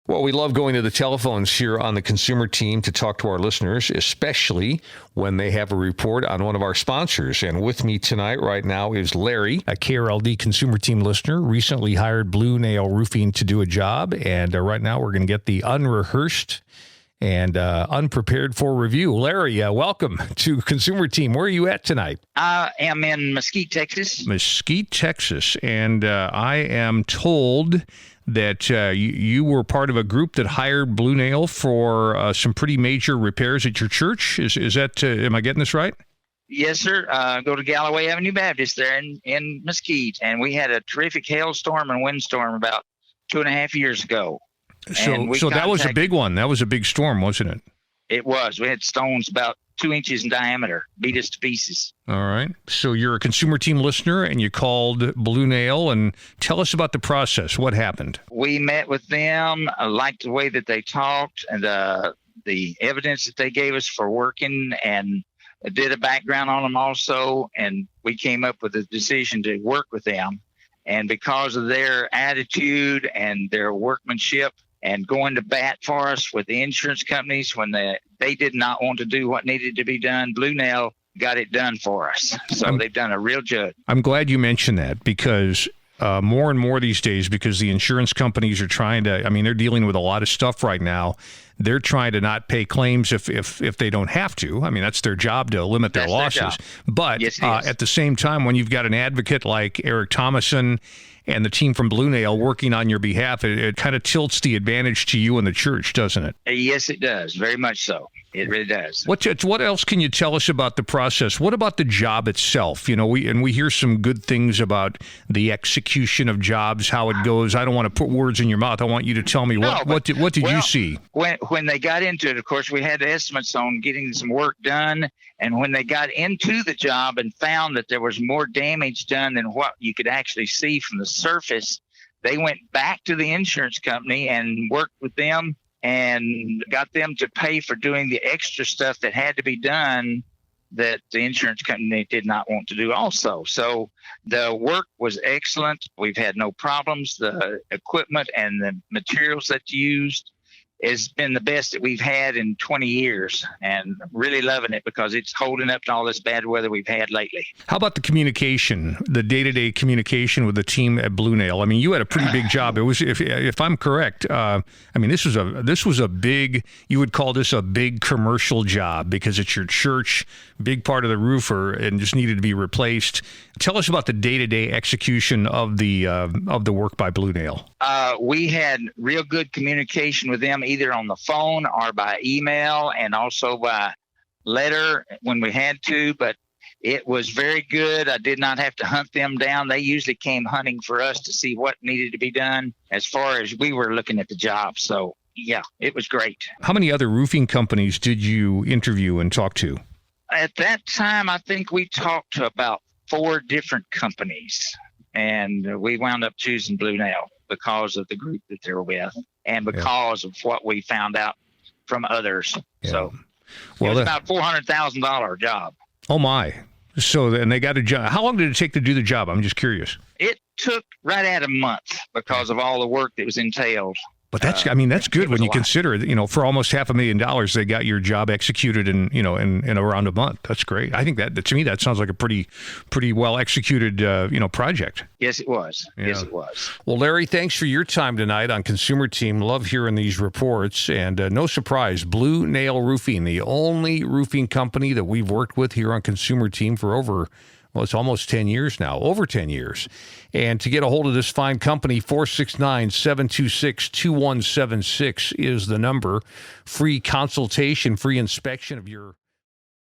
Well, we love going to the telephones here on the consumer team to talk to our listeners, especially when they have a report on one of our sponsors. And with me tonight right now is Larry, a KRLD consumer team listener, recently hired Blue Nail Roofing to do a job. And right now we're going to get the unrehearsed and unprepared for review. Larry, welcome to consumer team. Where are you at tonight? I am in Mesquite, Texas. Mesquite, Texas. And I am told that you were part of a group that hired Blue Nail for some pretty major repairs at your church. Is that, am I getting this right? Yes, sir. Go to Galloway Avenue Baptist there in Mesquite. And we had a terrific hailstorm and windstorm about 2.5 years ago. So that was a big one. That was a big storm, wasn't it? It was. We had stones about 2 inches in diameter, beat us to pieces. All right. So you're a consumer team listener and you called Blue Nail, and tell us about the process. What happened? We met with them. I liked the way that they talked and the evidence that they gave us for working, and did a background on them also. And we came up with a decision to work with them. And because of their attitude and their workmanship and going to bat for us with the insurance companies when they did not want to do what needed to be done, Blue Nail got it done for us. So they've done a real job. I'm glad you mentioned that, because more and more these days, because the insurance companies are trying to, they're dealing with a lot of stuff right now. They're trying to not pay claims if they don't have to. That's their job, to limit their losses. But yes, at the same time, when you've got an advocate like Eric Thomason and the team from Blue Nail working on your behalf, it kind of tilts the advantage to you and the church, doesn't it? Yes, it does. Very much so. It really does. What else can you tell us about the process? What about the job itself? We hear some good things about the execution of jobs, how it goes. I don't want to put words in your mouth. I want you to tell me what did you see? When they got into it, of course, we had estimates on getting some work done. And when they got into the job and found that there was more damage done than what you could actually see from the surface, they went back to the insurance company and worked with them and got them to pay for doing the extra stuff that had to be done that the insurance company did not want to do also. So the work was excellent. We've had no problems. The equipment and the materials that used has been the best that we've had in 20 years, and really loving it because it's holding up to all this bad weather we've had lately. How about the communication, the day-to-day communication with the team at Blue Nail? You had a pretty big job. It was, if I'm correct, this was a big, you would call this a big commercial job because it's your church, big part of the roof and just needed to be replaced. Tell us about the day-to-day execution of the work by Blue Nail. We had real good communication with them, either on the phone or by email, and also by letter when we had to, but it was very good. I did not have to hunt them down. They usually came hunting for us to see what needed to be done as far as we were looking at the job. So yeah, it was great. How many other roofing companies did you interview and talk to? At that time, I think we talked to about 4 different companies, and we wound up choosing Blue Nail because of the group that they were with and because of what we found out from others. Yeah. So it was about $400,000 job. Oh my. So, and they got a job. How long did it take to do the job? I'm just curious. It took right at a month because of all the work that was entailed. But that's good when you consider, for almost $500,000, they got your job executed in around a month. That's great. I think that, to me, that sounds like a pretty well executed, project. Yes, it was. Yeah. Yes, it was. Well, Larry, thanks for your time tonight on Consumer Team. Love hearing these reports, and no surprise, Blue Nail Roofing, the only roofing company that we've worked with here on Consumer Team for it's almost 10 years now, over 10 years. And to get a hold of this fine company, 469-726-2176 is the number. Free consultation, free inspection of your